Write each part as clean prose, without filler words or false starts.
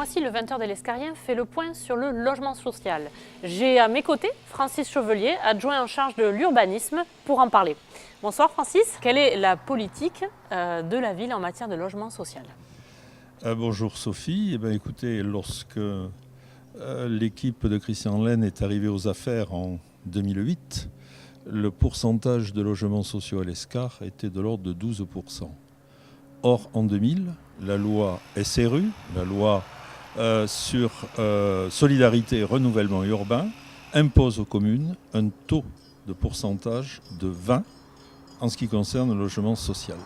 mois-ci, le 20h de l'Escarien fait le point sur le logement social. J'ai à mes côtés Francis Chevelier, adjoint en charge de l'urbanisme, pour en parler. Bonsoir Francis, quelle est la politique de la ville en matière de logement social? Bonjour Sophie. Écoutez, lorsque l'équipe de Christian Lenne est arrivée aux affaires en 2008, le pourcentage de logements sociaux à l'Escar était de l'ordre de 12%. Or, en 2000, la loi SRU, la loi sur solidarité et renouvellement urbain, impose aux communes un taux de pourcentage de 20 en ce qui concerne le logement social.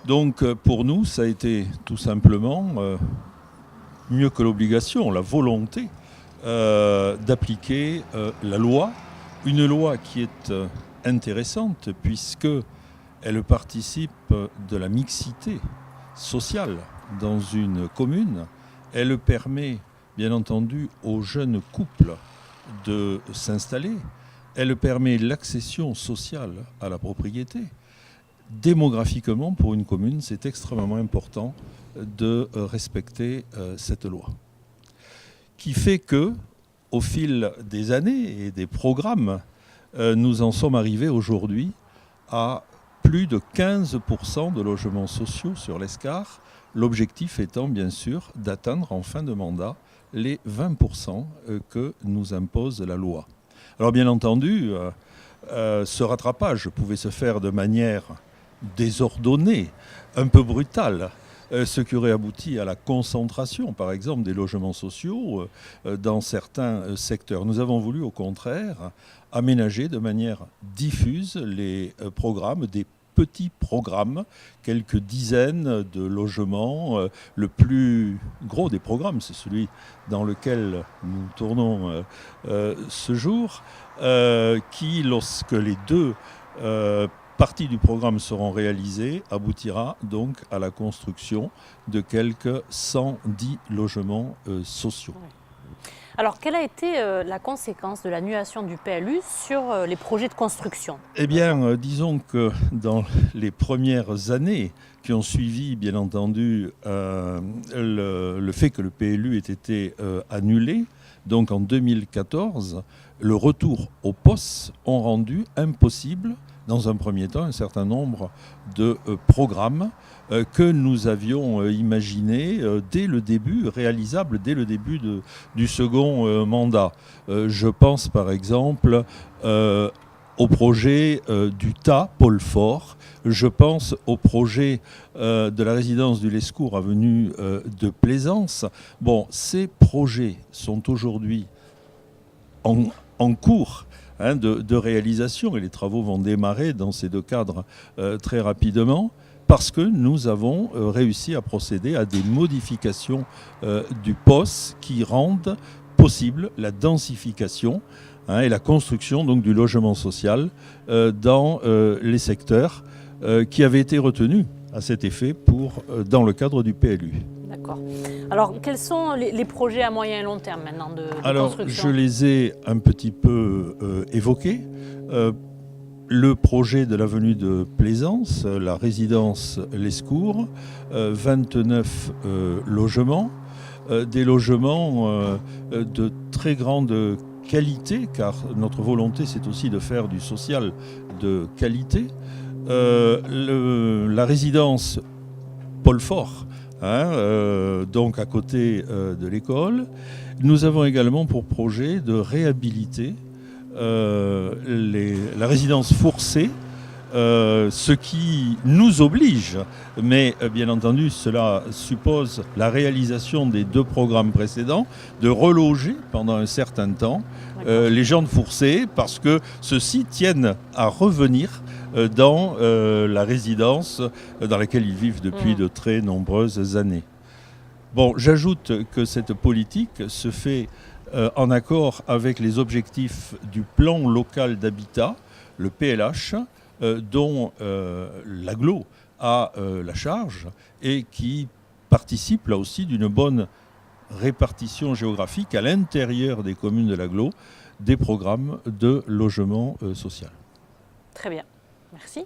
Donc pour nous, ça a été tout simplement mieux que l'obligation, la volonté d'appliquer la loi, une loi qui est intéressante puisque elle participe de la mixité sociale dans une commune. Elle permet bien entendu aux jeunes couples de s'installer. Elle permet l'accession sociale à la propriété. Démographiquement, pour une commune, c'est extrêmement important de respecter cette loi. Qui fait que, au fil des années et des programmes, nous en sommes arrivés aujourd'hui à plus de 15% de logements sociaux sur l'Escar, l'objectif étant bien sûr d'atteindre en fin de mandat les 20% que nous impose la loi. Alors bien entendu, ce rattrapage pouvait se faire de manière désordonnée, un peu brutale, ce qui aurait abouti à la concentration, par exemple, des logements sociaux dans certains secteurs. Nous avons voulu, au contraire, aménager de manière diffuse les programmes, des petits programmes, quelques dizaines de logements. Le plus gros des programmes, c'est celui dans lequel nous tournons ce jour, qui, lorsque les deux parties du programme seront réalisées, aboutira donc à la construction de quelques 110 logements sociaux. Alors, quelle a été la conséquence de l'annulation du PLU sur les projets de construction? Eh bien, disons que dans les premières années qui ont suivi, bien entendu, le fait que le PLU ait été annulé, donc en 2014, le retour aux POS ont rendu impossible, dans un premier temps, un certain nombre de programmes que nous avions imaginés dès le début, réalisables dès le début du second mandat. Je pense par exemple au projet du Tas Paul Fort, je pense au projet de la résidence du Lescourt avenue de Plaisance. Bon, ces projets sont aujourd'hui en cours de réalisation et les travaux vont démarrer dans ces deux cadres très rapidement parce que nous avons réussi à procéder à des modifications du POS qui rendent possible la densification et la construction donc, du logement social dans les secteurs qui avaient été retenus à cet effet dans le cadre du PLU. D'accord. Alors, quels sont les projets à moyen et long terme maintenant de Alors, construction? je les ai un petit peu évoqués. Le projet de l'avenue de Plaisance, la résidence Lescourt, 29 logements, des logements de très grande qualité, car notre volonté c'est aussi de faire du social de qualité. La résidence Paul Fort, donc à côté de l'école. Nous avons également pour projet de réhabiliter la résidence Fourcé, ce qui nous oblige, mais bien entendu cela suppose la réalisation des deux programmes précédents, de reloger pendant un certain temps les gens de Fourcé, parce que ceux-ci tiennent à revenir dans la résidence dans laquelle ils vivent depuis de très nombreuses années. Bon, j'ajoute que cette politique se fait en accord avec les objectifs du plan local d'habitat, le PLH, dont l'Agglo a la charge et qui participe là aussi d'une bonne répartition géographique à l'intérieur des communes de l'Agglo des programmes de logement social. Très bien. Merci.